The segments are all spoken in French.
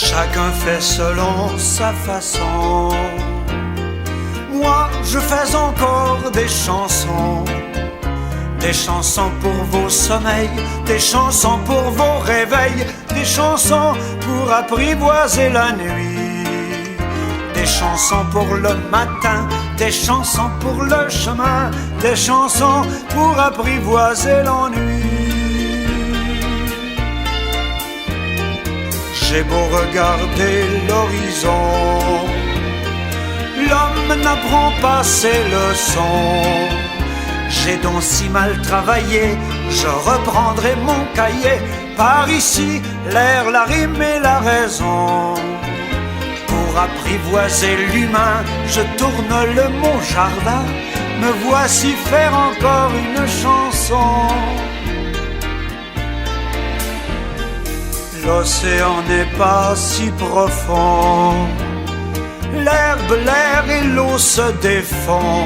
Chacun fait selon sa façon. Moi, je fais encore des chansons. Des chansons pour vos sommeils, des chansons pour vos réveils, des chansons pour apprivoiser la nuit, des chansons pour le matin, des chansons pour le chemin, des chansons pour apprivoiser l'ennui. J'ai beau regarder l'horizon, l'homme n'apprend pas ses leçons. J'ai donc si mal travaillé, je reprendrai mon cahier. Par ici, l'air, la rime et la raison. Pour apprivoiser l'humain, je tourne le mon jardin. Me voici faire encore une chanson. L'océan n'est pas si profond. L'herbe, l'air et l'eau se défont.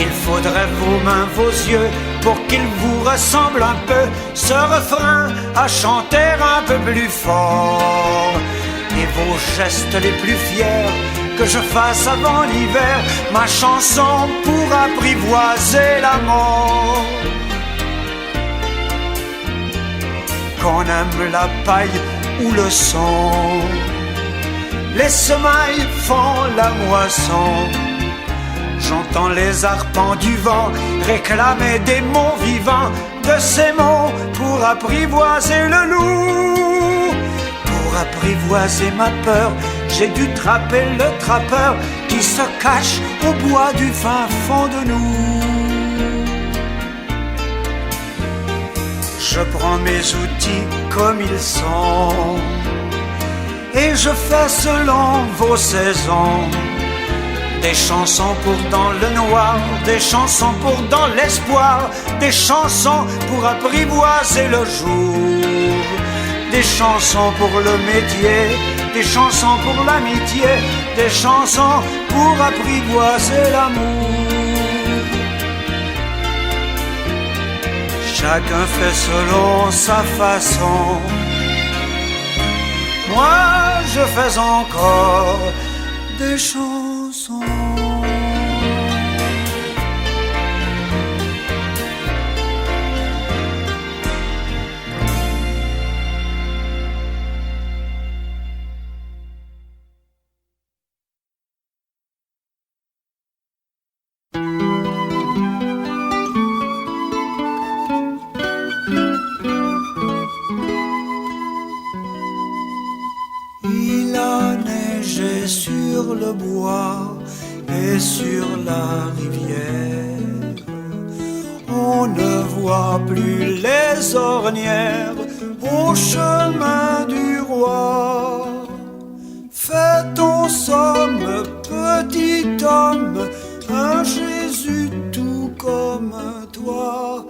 Il faudrait vos mains, vos yeux, pour qu'ils vous ressemblent un peu. Ce refrain à chanter un peu plus fort. Et vos gestes les plus fiers, que je fasse avant l'hiver ma chanson pour apprivoiser la mort. Qu'on aime la paille ou le son, les semailles font la moisson. J'entends les arpents du vent réclamer des mots vivants, de ces mots pour apprivoiser le loup. Pour apprivoiser ma peur, j'ai dû trapper le trappeur qui se cache au bois du fin fond de nous. Je prends mes outils comme ils sont et je fais selon vos saisons. Des chansons pour dans le noir, des chansons pour dans l'espoir, des chansons pour apprivoiser le jour, des chansons pour le métier, des chansons pour l'amitié, des chansons pour apprivoiser l'amour. Chacun fait selon sa façon. Moi, je fais encore des chansons. Il a neigé sur le bois et sur la rivière. On ne voit plus les ornières au chemin du roi. Fais ton somme, petit homme, un Jésus tout comme toi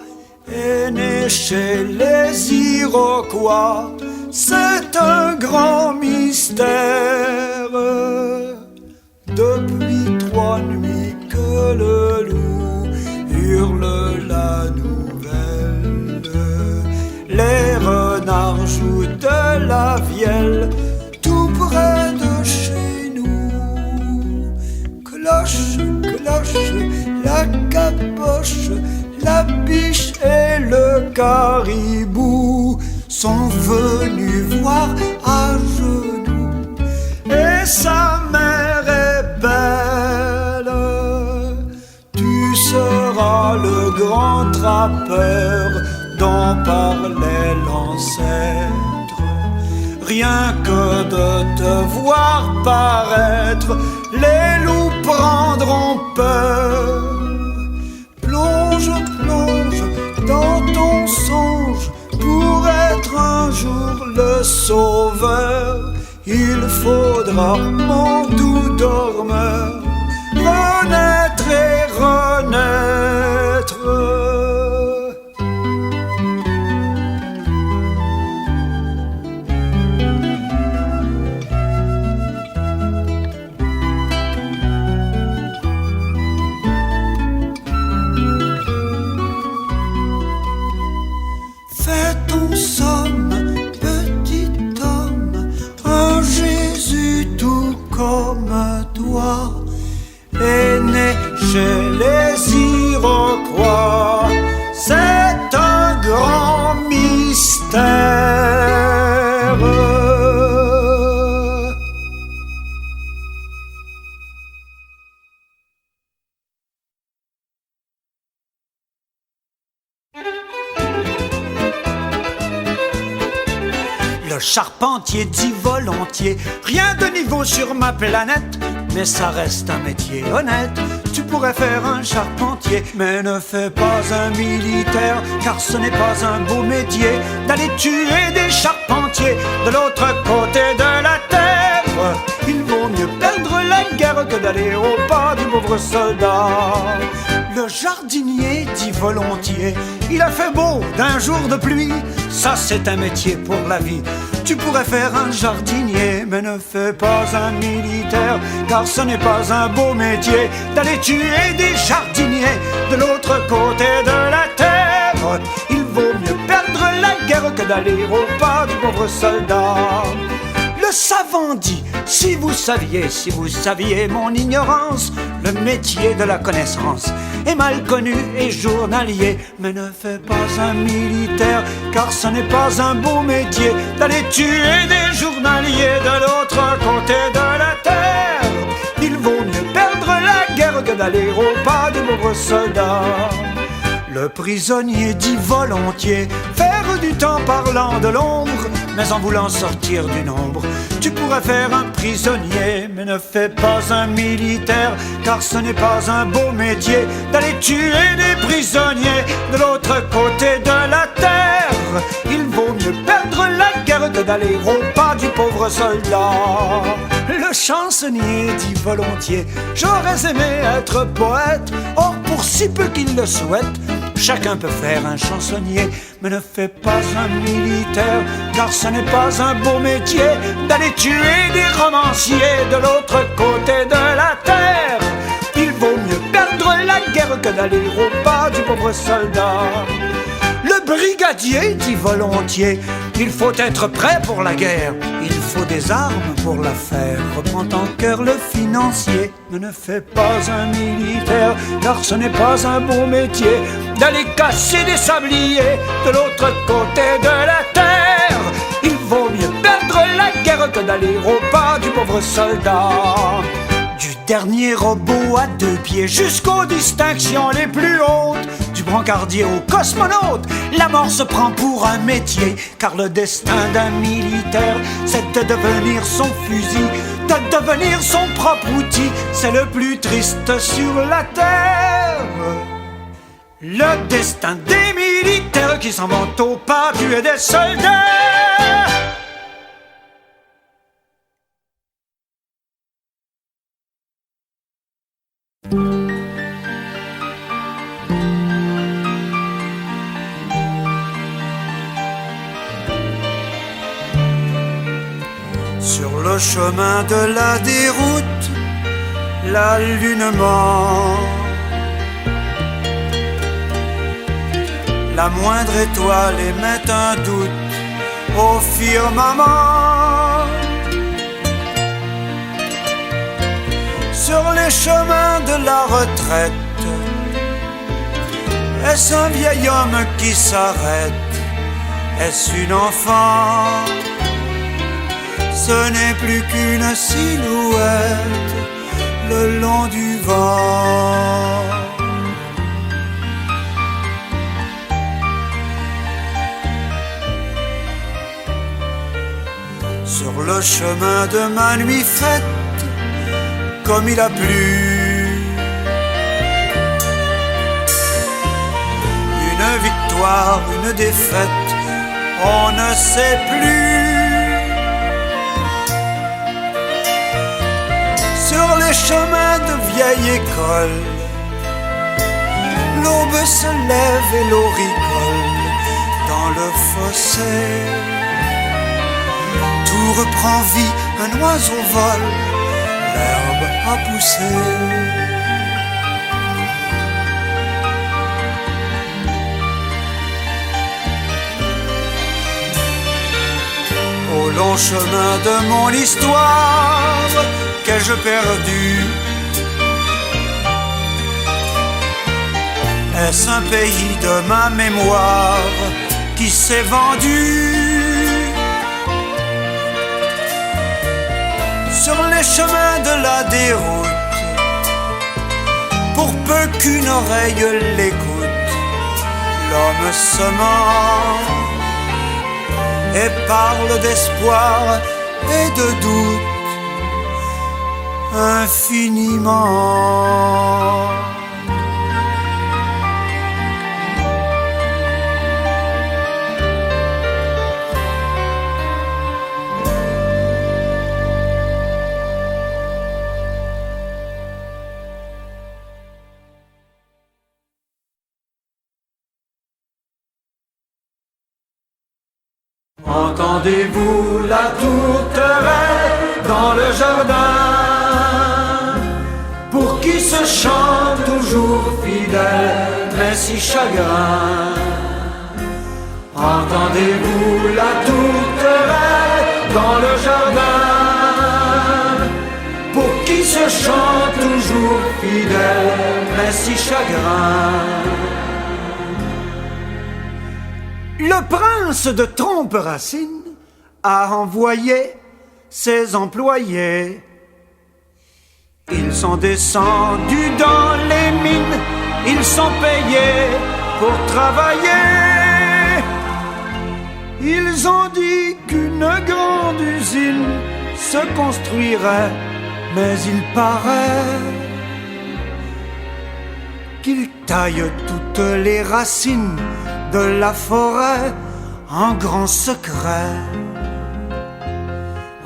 est né chez les Iroquois. C'est un grand mystère. Depuis 3 nuits que le loup hurle la nouvelle. Les renards jouent de la vielle tout près de chez nous. Cloche, cloche, la caboche, la biche et le caribou sont venus voir à genoux, et sa mère est belle. Tu seras le grand trappeur dont parlait l'ancêtre. Rien que de te voir paraître, les loups prendront peur. Plonge, plonge dans ton songe pour être un jour le sauveur. Il faudra, mon doux dormeur, renaître et renaître. Fais ton somme, petit homme, un chez les Iroquois. C'est un grand mystère. Le charpentier dit volontiers, rien de niveau sur ma planète, mais ça reste un métier honnête. Tu pourrais faire un charpentier, mais ne fais pas un militaire, car ce n'est pas un beau métier d'aller tuer des charpentiers de l'autre côté de la terre. Il vaut mieux perdre la guerre que d'aller au pas du pauvre soldat. Le jardinier dit volontiers, il a fait beau d'un jour de pluie, ça c'est un métier pour la vie. Tu pourrais faire un jardinier, mais ne fais pas un militaire, car ce n'est pas un beau métier d'aller tuer des jardiniers de l'autre côté de la terre. Il vaut mieux perdre la guerre que d'aller au pas du pauvre soldat. Le savant dit, si vous saviez mon ignorance, le métier de la connaissance est mal connu et journalier, mais ne fais pas un militaire, car ce n'est pas un beau métier d'aller tuer des journaliers de l'autre côté de la terre. Il vaut mieux perdre la guerre que d'aller au pas du pauvre soldat. Le prisonnier dit volontiers, faire du temps parlant de l'ombre, mais en voulant sortir du nombre. Tu pourrais faire un prisonnier, mais ne fais pas un militaire, car ce n'est pas un beau métier d'aller tuer des prisonniers de l'autre côté de la terre. Il vaut mieux perdre la guerre que d'aller au pas du pauvre soldat. Le chansonnier dit volontiers, j'aurais aimé être poète, or pour si peu qu'il le souhaite, chacun peut faire un chansonnier, mais ne fais pas un militaire, car ce n'est pas un beau métier d'aller tuer des romanciers de l'autre côté de la terre. Il vaut mieux perdre la guerre que d'aller au pas du pauvre soldat. Le brigadier dit volontiers, il faut être prêt pour la guerre, il faut des armes pour la faire. Reprends en cœur le financier, mais ne fais pas un militaire, car ce n'est pas un beau métier d'aller casser des sabliers de l'autre côté de la terre. Il vaut mieux perdre la guerre que d'aller au pas du pauvre soldat. Du dernier robot à 2 pieds jusqu'aux distinctions les plus hautes, du brancardier au cosmonaute, la mort se prend pour un métier, car le destin d'un militaire, c'est de devenir son fusil, de devenir son propre outil. C'est le plus triste sur la terre. Le destin des militaires qui s'en vont au pas tuer des soldats. Sur le chemin de la déroute, la lune ment. La moindre étoile émet un doute au firmament. Sur les chemins de la retraite, est-ce un vieil homme qui s'arrête? Est-ce une enfant? Ce n'est plus qu'une silhouette le long du vent. Sur le chemin de ma nuit faite, comme il a plu, une victoire, une défaite, on ne sait plus. Sur les chemins de vieille école, l'aube se lève et l'eau rigole dans le fossé. Tout reprend vie, un oiseau vole, l'herbe a poussé. Au long chemin de mon histoire, qu'ai-je perdu? Est-ce un pays de ma mémoire qui s'est vendu sur les chemins de la déroute? Pour peu qu'une oreille l'écoute, l'homme se ment et parle d'espoir et de doute infiniment. Entendez-vous la tourterelle dans le jardin, pour qui se chante toujours fidèle, mais si chagrin? Entendez-vous la tourterelle dans le jardin, pour qui se chante toujours fidèle, mais si chagrin? Le prince de Trompe-Racine a envoyé ses employés. Ils sont descendus dans les mines, ils sont payés pour travailler. Ils ont dit qu'une grande usine se construirait, mais il paraît qu'ils taillent toutes les racines de la forêt en grand secret.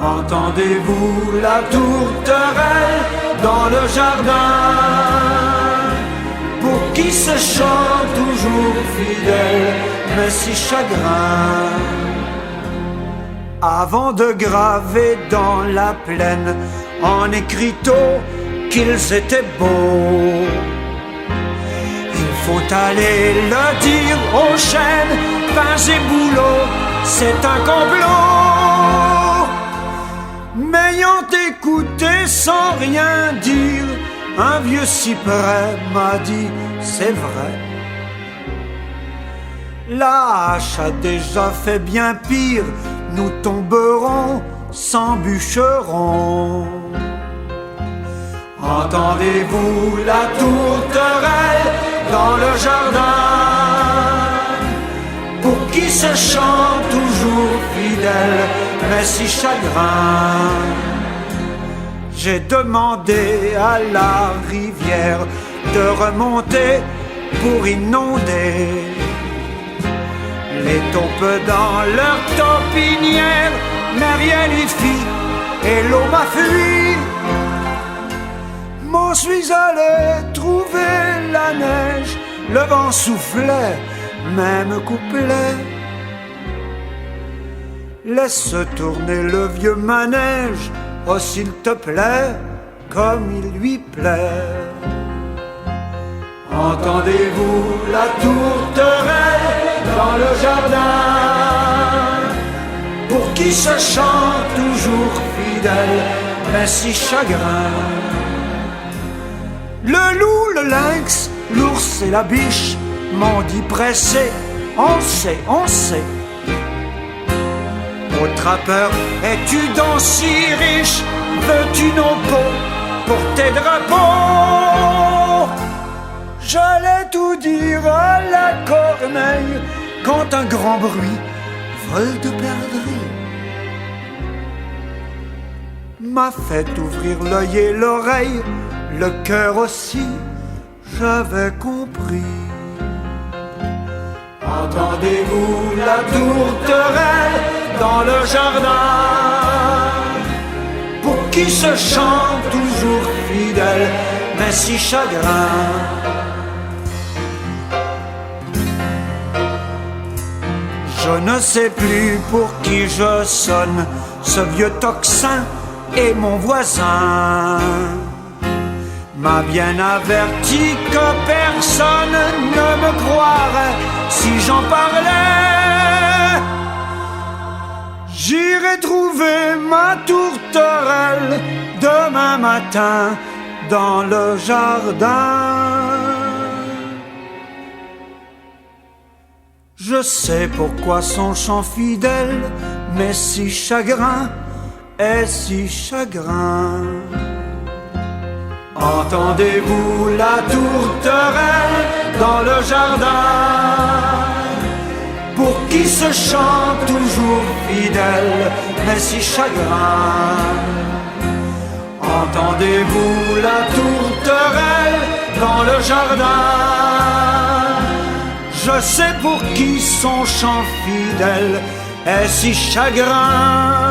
Entendez-vous la tourterelle dans le jardin, pour qui se chante toujours fidèle, mais si chagrin? Avant de graver dans la plaine en écriteau qu'ils étaient beaux, il faut aller le dire aux chênes, pins et bouleaux, c'est un complot. M'ayant écouté sans rien dire, un vieux cyprès m'a dit c'est vrai. La hache a déjà fait bien pire, nous tomberons sans bûcheron. Entendez-vous la tourterelle dans le jardin, pour qui se chante toujours fidèle, mais si chagrin? J'ai demandé à la rivière de remonter pour inonder les taupes dans leur taupinière, mais rien n'y fit et l'eau m'a fui. M'en suis allé trouver la neige, le vent soufflait, même couplet. Laisse tourner le vieux manège, oh s'il te plaît, comme il lui plaît. Entendez-vous la tourterelle dans le jardin, pour qui se chante toujours fidèle, mais si chagrin? Le loup, le lynx, l'ours et la biche m'ont dit pressé, on sait, on sait. Ô trappeur, es-tu donc si riche? Veux-tu nos peaux pour tes drapeaux? J'allais tout dire à la corneille quand un grand bruit, vol de perdrix, m'a fait ouvrir l'œil et l'oreille, le cœur aussi, j'avais compris. Entendez-vous la tourterelle dans le jardin, pour qui se chante toujours fidèle, mais si chagrin? Je ne sais plus pour qui je sonne, ce vieux tocsin est mon voisin. M'a bien averti que personne ne me croirait si j'en parlais. J'irai trouver ma tourterelle demain matin dans le jardin. Je sais pourquoi son chant fidèle m'est si chagrin, est si chagrin. Entendez-vous la tourterelle dans le jardin? Pour qui ce chant toujours fidèle mais si chagrin? Entendez-vous la tourterelle dans le jardin? Je sais pour qui son chant fidèle est si chagrin.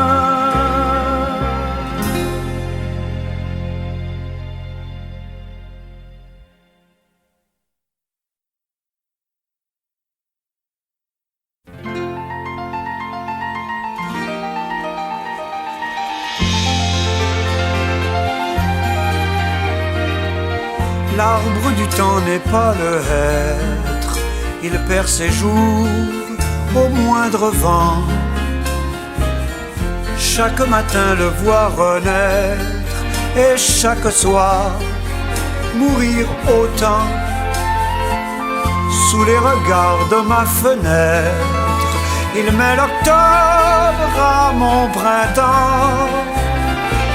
L'arbre du temps n'est pas le hêtre, il perd ses jours au moindre vent. Chaque matin le voir renaître et chaque soir mourir autant. Sous les regards de ma fenêtre, il met l'octobre à mon printemps.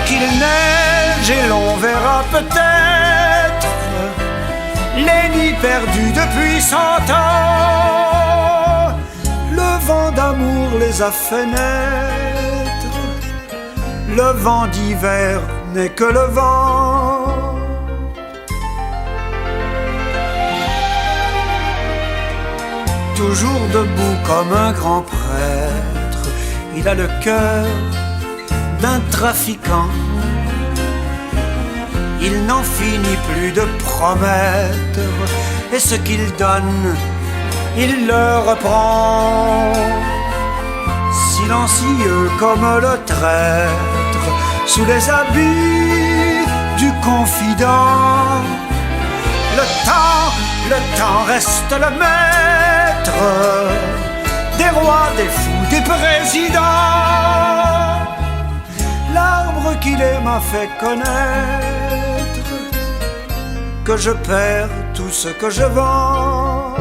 Qu'il neige et l'on verra peut-être les nids perdus depuis 100 ans. Le vent d'amour les a fait naître, le vent d'hiver n'est que le vent. Toujours debout comme un grand prêtre, il a le cœur d'un trafiquant. Il n'en finit plus de promettre, et ce qu'il donne, il le reprend. Silencieux comme le traître, sous les habits du confident. Le temps reste le maître des rois, des fous, des présidents. L'arbre qu'il est m'a fait connaître que je perds tout ce que je vends.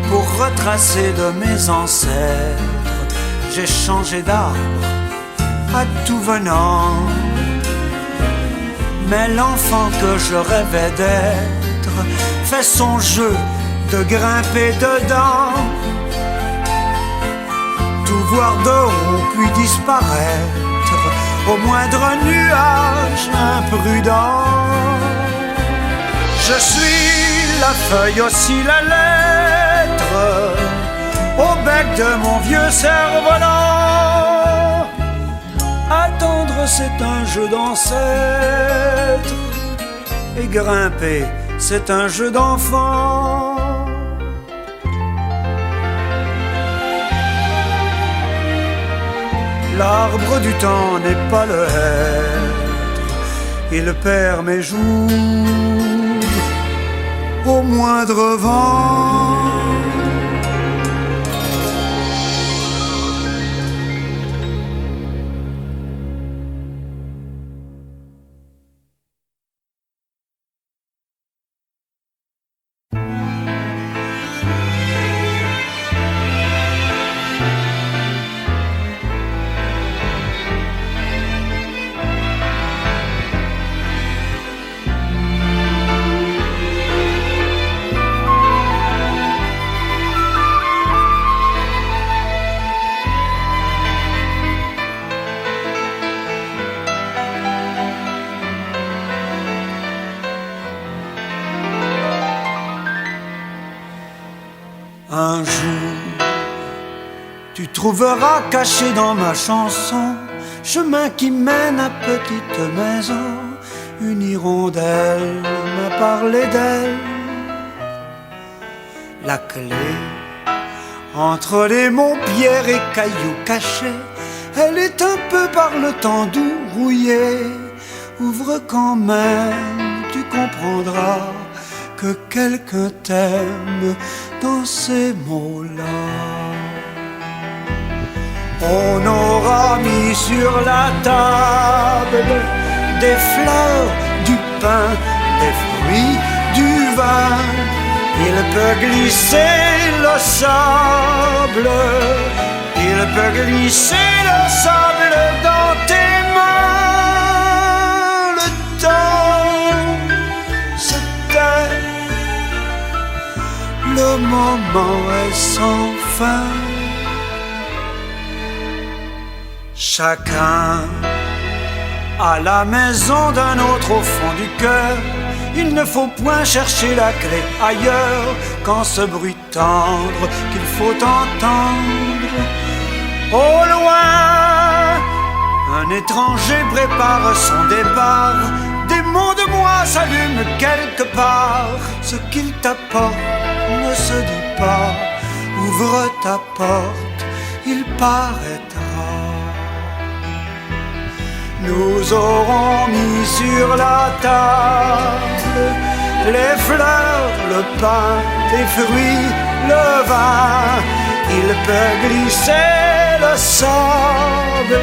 Pour retracer de mes ancêtres, j'ai changé d'arbre à tout venant. Mais l'enfant que je rêvais d'être fait son jeu de grimper dedans. Tout voir de haut puis disparaître au moindre nuage imprudent. Je suis la feuille aussi la lettre au bec de mon vieux cerf-volant. Attendre c'est un jeu d'ancêtre et grimper c'est un jeu d'enfant. L'arbre du temps n'est pas le hêtre, il perd mes jours au moindre vent. Un jour, tu trouveras caché dans ma chanson, chemin qui mène à petite maison. Une hirondelle m'a parlé d'elle, la clé entre les monts, pierres et cailloux cachés. Elle est un peu par le temps doux rouillée. Ouvre quand même, tu comprendras que quelqu'un t'aime dans ces mots-là. On aura mis sur la table des fleurs, du pain, les fruits du vin. Il peut glisser le sable, il peut glisser le sable dans tes mains. Le temps se tait, le moment est sans fin. Chacun à la maison d'un autre au fond du cœur. Il ne faut point chercher la clé ailleurs qu'en ce bruit tendre qu'il faut entendre. Au loin, un étranger prépare son départ. Des mots de moi s'allument quelque part. Ce qu'il t'apporte ne se dit pas. Ouvre ta porte, il paraîtra. Nous aurons mis sur la table les fleurs, le pain, les fruits, le vin. Il peut glisser le sable,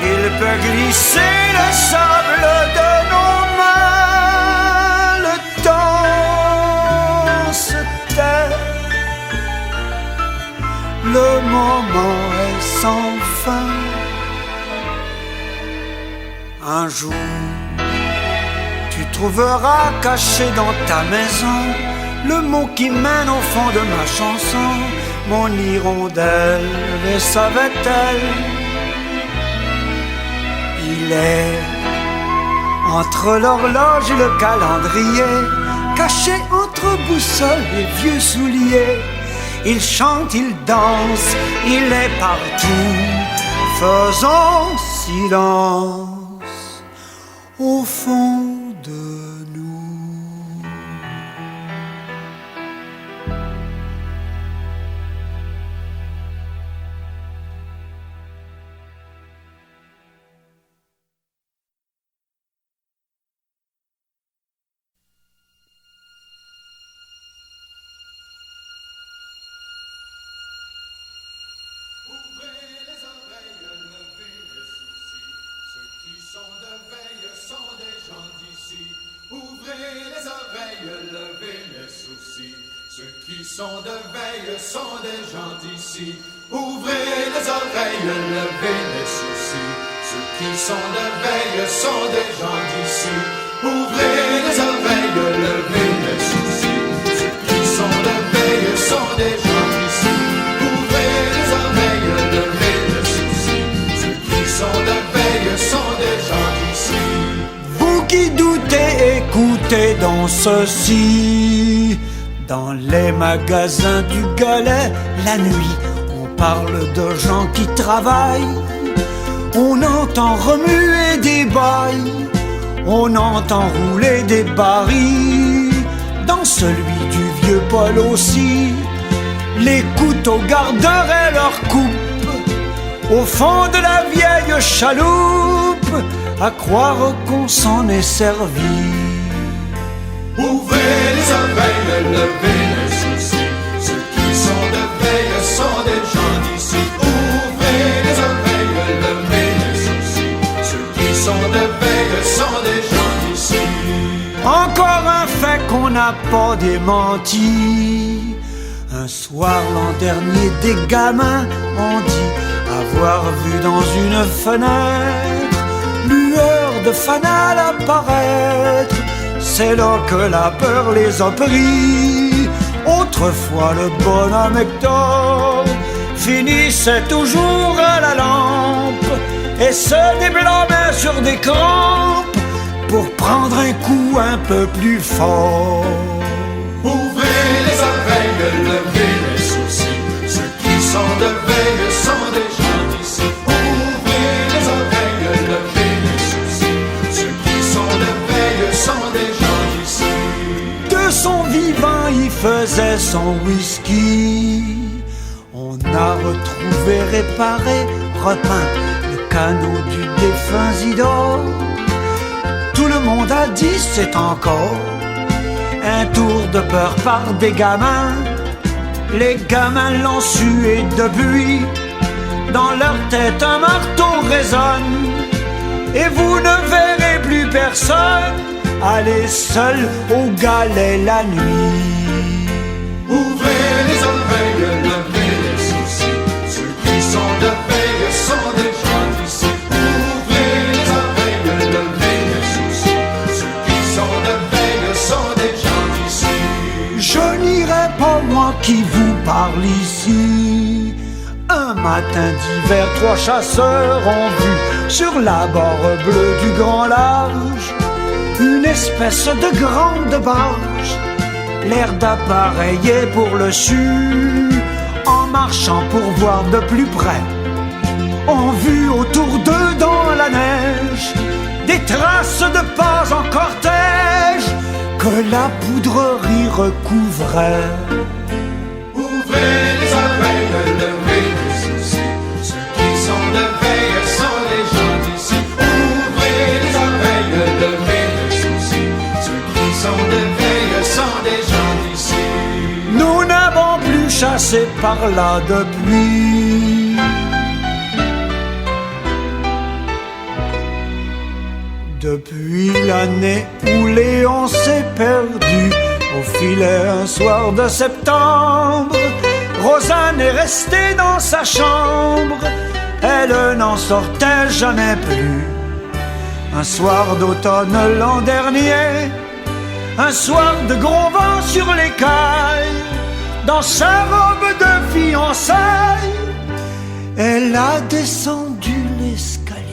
il peut glisser le sable de nos mains. Le temps se tait, le moment est sans fin. Un jour, tu trouveras caché dans ta maison le mot qui mène au fond de ma chanson. Mon hirondelle le savait-elle? Il est entre l'horloge et le calendrier, caché entre boussole et vieux souliers. Il chante, il danse, il est partout. Faisons silence au fond de nous. Ouvrez les oreilles, levez les soucis. Ceux qui sont de veille sont des gens d'ici. Ouvrez les oreilles, levez les soucis. Ceux qui sont de veille sont des gens d'ici. Ouvrez les oreilles, levez les soucis. Ceux qui sont de veille sont des gens d'ici. Ouvrez les oreilles, levez les soucis. Ceux qui sont de veille sont des gens d'ici. Vous qui doutez, écoutez dans ceci. Dans les magasins du Galet, la nuit, on parle de gens qui travaillent. On entend remuer des bails, on entend rouler des barils. Dans celui du vieux Paul aussi, les couteaux garderaient leur coupe. Au fond de la vieille chaloupe, à croire qu'on s'en est servi. Ouvrez les oreilles, levez les soucis. Ceux qui sont de veille sont des gens d'ici. Ouvrez les oreilles, levez les soucis. Ceux qui sont de veille sont des gens d'ici. Encore un fait qu'on n'a pas démenti. Un soir l'an dernier, des gamins ont dit avoir vu dans une fenêtre lueur de fanal apparaître. C'est là que la peur les a pris. Autrefois le bonhomme Hector finissait toujours à la lampe et se déblâmait sur des crampes pour prendre un coup un peu plus fort. Ouvrez les oreilles, levez les soucis. Ceux qui sont de veille sont des gens d'ici. Ouvrez les oreilles, levez les soucis. Ceux qui sont de veille sont des gens d'ici. De son vivant il faisait son whisky. On a retrouvé, réparé, repeint le canot du défunt Zidore. Tout le monde a dit c'est encore un tour de peur par des gamins. Les gamins l'ont su et depuis dans leur tête un marteau résonne. Et vous ne verrez plus personne aller seul au galet la nuit. Ouvrez les oreilles, levez les sourcils, ceux qui sont de veille sont des gens d'ici. Ouvrez les oreilles, levez les sourcils, ceux qui sont de veille sont des gens d'ici. Je n'irai pas moi qui vous parle ici. Un matin d'hiver, 3 chasseurs ont vu sur la barre bleue du grand large une espèce de grande barge, l'air d'appareiller pour le su. En marchant pour voir de plus près, ont vu autour d'eux dans la neige des traces de pas en cortège que la poudrerie recouvrait. Ouvrez les oreilles, levez les sourcils, ceux qui sont de veille sont des gens d'ici. Ouvrez les oreilles, levez les sourcils, ceux qui sont de veille sont des gens d'ici. Nous n'avons plus chassé par là depuis. Depuis l'année où Léon s'est perdu au filet un soir de septembre, Rosanne est restée dans sa chambre, elle n'en sortait jamais plus. Un soir d'automne l'an dernier, un soir de gros vent sur l'écaille, dans sa robe de fiançailles, elle a descendu l'escalier.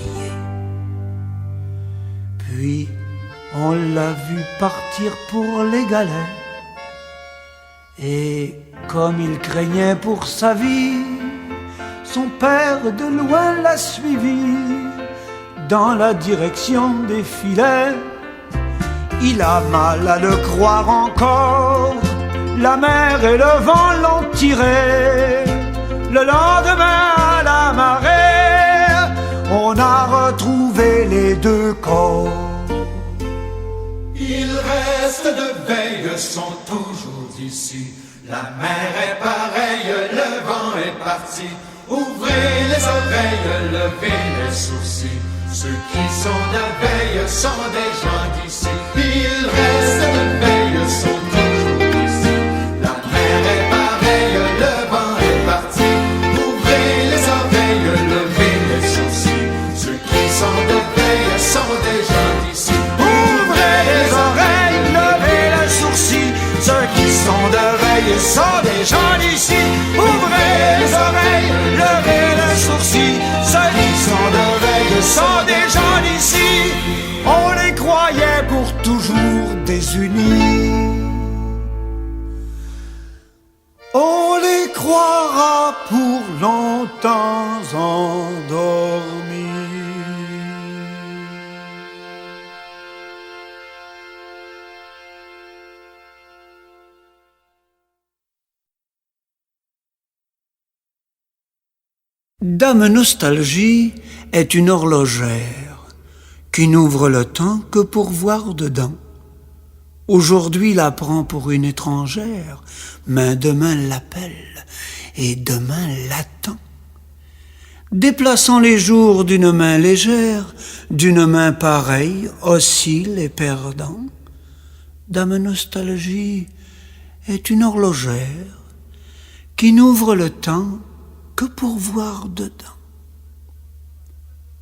Puis on l'a vu partir pour les galets, et comme il craignait pour sa vie, son père de loin l'a suivi dans la direction des filets. Il a mal à le croire encore, la mer et le vent l'ont tiré. Le lendemain à la marée, on a retrouvé les 2 corps. Ils restent de veille, sont toujours d'ici. La mer est pareille, le vent est parti. Ouvrez les oreilles, levez les sourcils, ceux qui sont de veille sont des gens d'ici. Ils restent de veille, sont toujours d'ici. La mer est pareille, le vent est parti. Ouvrez les oreilles, levez les sourcils, ceux qui sont de veille sont des gens d'ici. Ouvrez les oreilles, levez les sourcils, ceux qui sont de veille sont des gens d'ici. Ouvrez les oreilles, levez les sourcils, ceux qui sont de veille sont des gens d'ici. On les croyait pour toujours désunis, on les croira pour longtemps endormis. Dame Nostalgie est une horlogère qui n'ouvre le temps que pour voir dedans. Aujourd'hui la prend pour une étrangère, mais demain l'appelle et demain l'attend. Déplaçant les jours d'une main légère, d'une main pareille, oscille et perdant. Dame Nostalgie est une horlogère qui n'ouvre le temps que pour voir dedans.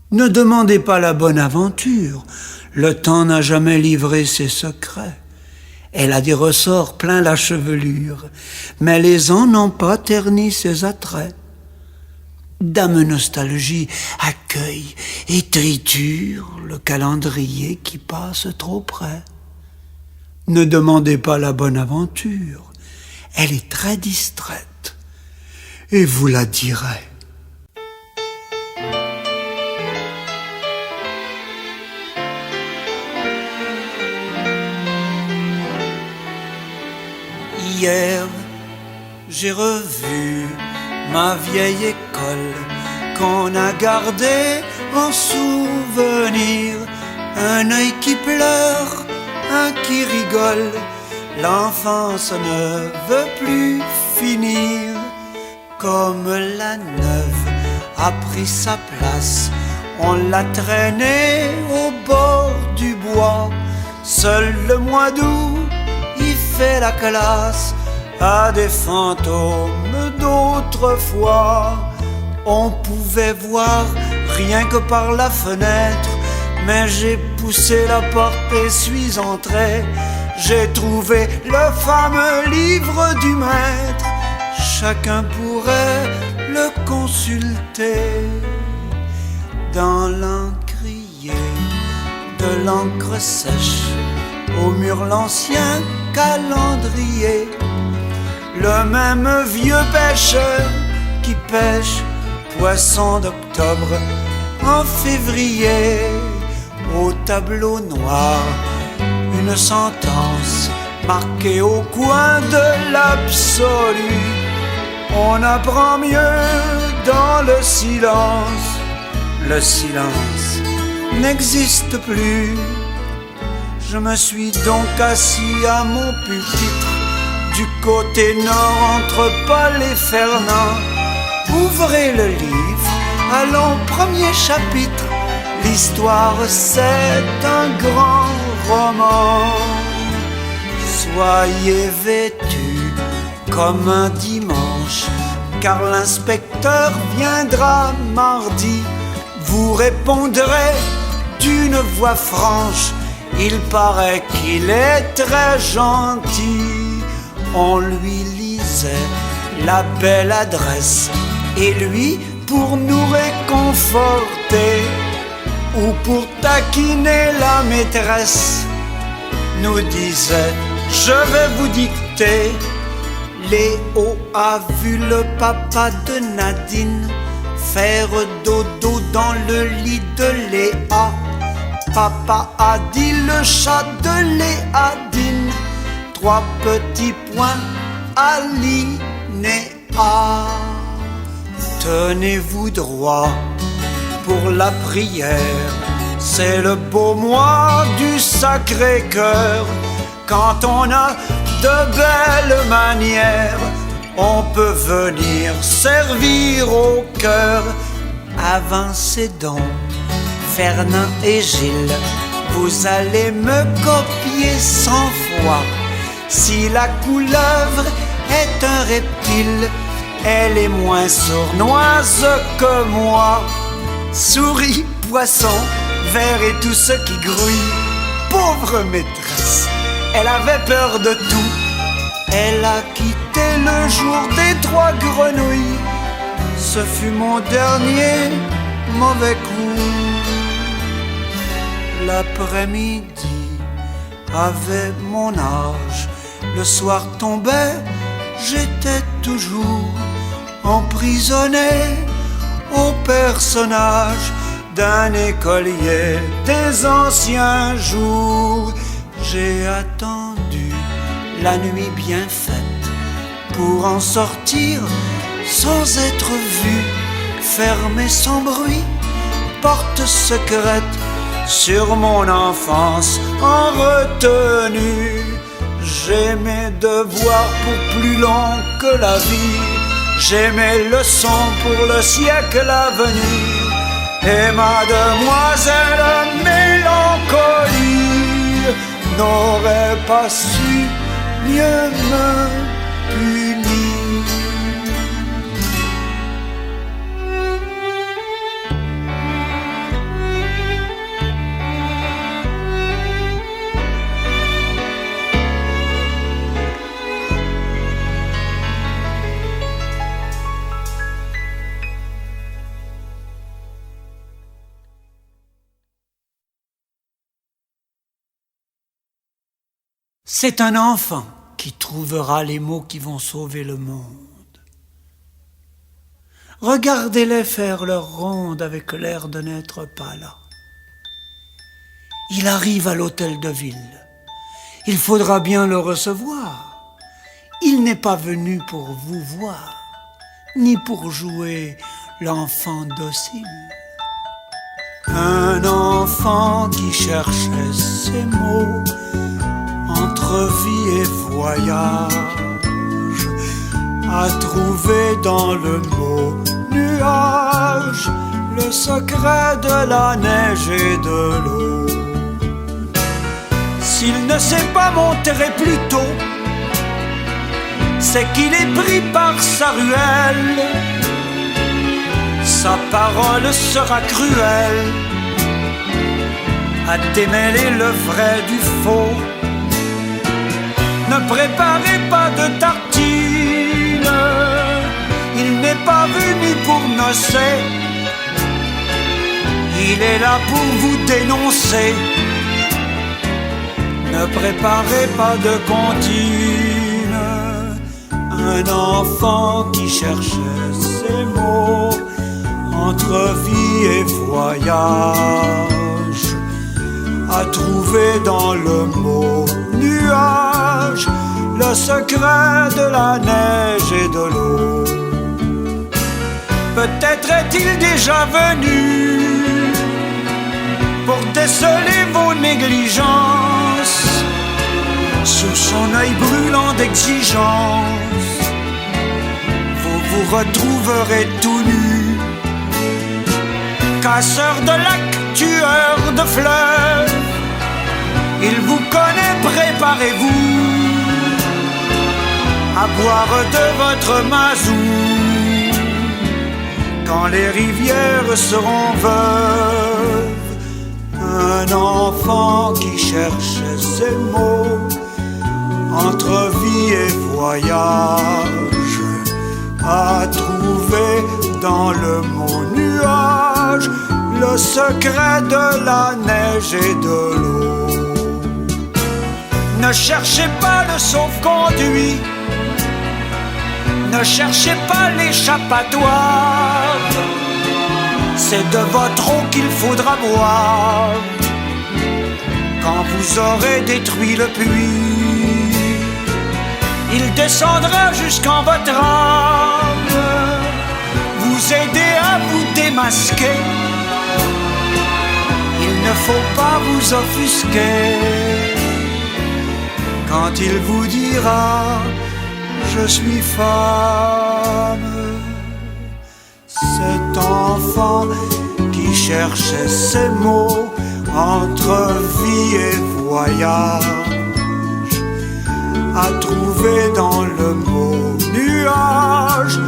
Ne demandez pas la bonne aventure, le temps n'a jamais livré ses secrets. Elle a des ressorts plein la chevelure, mais les ans n'ont pas terni ses attraits. Dame Nostalgie accueille et triture le calendrier qui passe trop près. Ne demandez pas la bonne aventure, elle est très distraite et vous la direz. Hier, j'ai revu ma vieille école qu'on a gardée en souvenir. Un œil qui pleure, un qui rigole, l'enfance ne veut plus finir. Comme la neuve a pris sa place, on l'a traînée au bord du bois. Seul le mois d'août, il fait la classe à des fantômes d'autrefois. On pouvait voir rien que par la fenêtre, mais j'ai poussé la porte et suis entré. J'ai trouvé le fameux livre du maître. Chacun pourrait le consulter. Dans l'encrier de l'encre sèche, au mur l'ancien calendrier. Le même vieux pêcheur qui pêche poisson d'octobre en février. Au tableau noir, une sentence marquée au coin de l'absolu. On apprend mieux dans le silence. Le silence n'existe plus. Je me suis donc assis à mon pupitre, du côté nord entre Paul et Fernand. Ouvrez le livre, allons, premier chapitre. L'histoire c'est un grand roman. Soyez vêtus comme un dimanche, car l'inspecteur viendra mardi. Vous répondrez d'une voix franche, il paraît qu'il est très gentil. On lui lisait la belle adresse, et lui, pour nous réconforter, ou pour taquiner la maîtresse, nous disait: je vais vous dicter. Léo a vu le papa de Nadine faire dodo dans le lit de Léa. Papa a dit le chat de Léadine. 3 petits points alinéa. Tenez-vous droit pour la prière, c'est le beau mois du Sacré-Cœur. Quand on a de belles manières, on peut venir servir au cœur. Avancez donc, Fernand et Gilles, vous allez me copier 100 fois. Si la couleuvre est un reptile, elle est moins sournoise que moi. Souris, poisson, ver et tout ce qui grouille. Pauvre maîtresse, elle avait peur de tout. Elle a quitté le jour des 3 grenouilles. Ce fut mon dernier mauvais coup. L'après-midi avait mon âge. Le soir tombait, j'étais toujours emprisonné au personnage d'un écolier des anciens jours. J'ai attendu la nuit bien faite pour en sortir sans être vu, fermé sans bruit, porte secrète sur mon enfance en retenue. J'ai mes devoirs pour plus long que la vie, j'ai mes leçons pour le siècle à venir, et ma demoiselle mélancolie n'aurait pas su mieux me punir. C'est un enfant qui trouvera les mots qui vont sauver le monde. Regardez-les faire leur ronde avec l'air de n'être pas là. Il arrive à l'hôtel de ville. Il faudra bien le recevoir. Il n'est pas venu pour vous voir, ni pour jouer l'enfant docile. Un enfant qui cherchait ses mots entre vie et voyage, a trouvé dans le mot nuage le secret de la neige et de l'eau. s'il ne s'est pas montré plus tôt, c'est qu'il est pris par sa ruelle. Sa parole sera cruelle à démêler le vrai du faux. Ne préparez pas de tartines, il n'est pas venu pour nocer. Il est là pour vous dénoncer. Ne préparez pas de comptine. Un enfant qui cherchait ses mots entre vie et voyage a trouvé dans le mot nuage le secret de la neige et de l'eau. Peut-être est-il déjà venu pour déceler vos négligences sous son œil brûlant d'exigence. Vous vous retrouverez tout nu, casseur de lac, tueur de fleurs. Il vous connaît, préparez-vous à boire de votre mazou quand les rivières seront veuves. Un enfant qui cherchait ses mots entre vie et voyage a trouvé dans le mot nuage le secret de la neige et de l'eau. Ne cherchez pas le sauf-conduit, ne cherchez pas l'échappatoire. C'est de votre eau qu'il faudra boire quand vous aurez détruit le puits. Il descendra jusqu'en votre âme, vous aider à vous démasquer. Il ne faut pas vous offusquer quand il vous dira je suis femme. Cet enfant qui cherchait ses mots entre vie et voyage a trouvé dans le mot nuage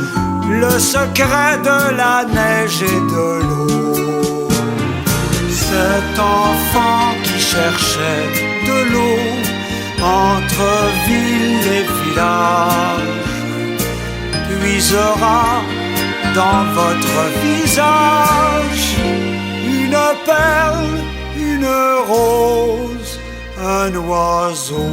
le secret de la neige et de l'eau. Cet enfant qui cherchait de l'eau entre ville et village puisera dans votre visage une perle, une rose, un oiseau.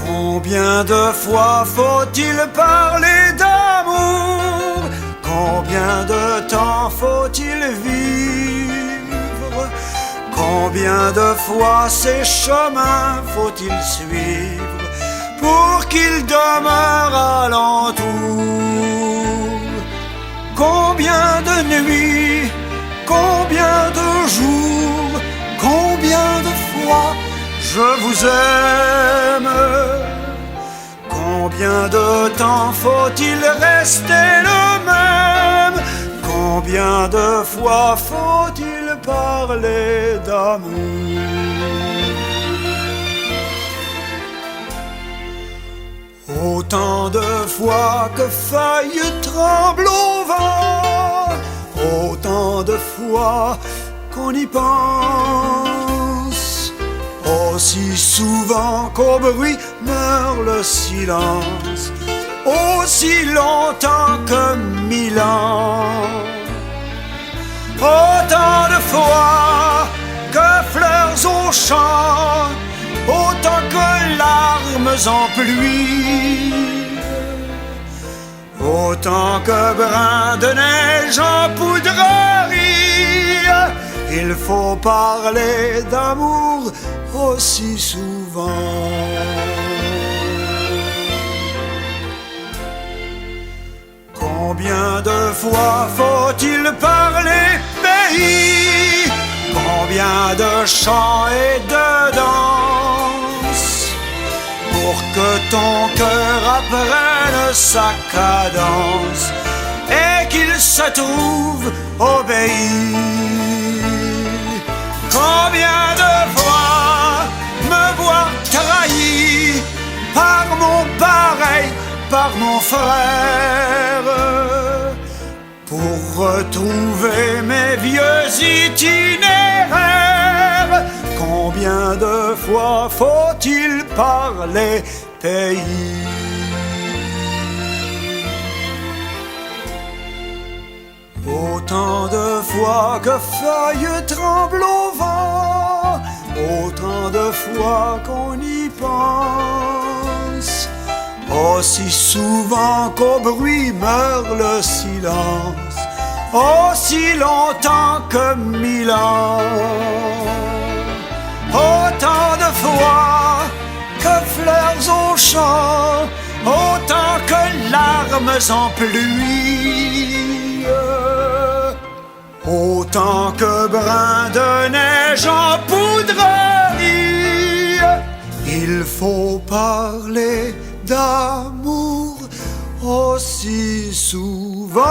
Combien de fois faut-il parler d'amour? Combien de temps faut-il vivre? Combien de fois ces chemins faut-il suivre pour qu'ils demeurent alentour? Combien de nuits, combien de jours, combien de fois je vous aime? Combien de temps faut-il rester le même? Combien de fois faut-il parler d'amour? Autant de fois que feuilles tremblent au vent, autant de fois qu'on y pense, aussi souvent qu'au bruit meurt le silence, aussi longtemps que 1000 ans. Autant de fois que fleurs au champ, autant que larmes en pluie, autant que brins de neige en poudrerie. Il faut parler d'amour aussi souvent. fois faut-il parler pays? Combien de chants et de danses pour que ton cœur apprenne sa cadence et qu'il se trouve obéi? Combien de fois me voir trahi par mon pareil, par mon frère, pour retrouver mes vieux itinéraires? Combien de fois faut-il parler pays? Autant de fois que feuilles tremblent au vent, autant de fois qu'on y pense, aussi souvent qu'au bruit meurt le silence, aussi longtemps que 1000 ans. Autant de fois que fleurs au champ, autant que larmes en pluie, autant que brins de neige en poudrerie. Il faut parler d'amour aussi souvent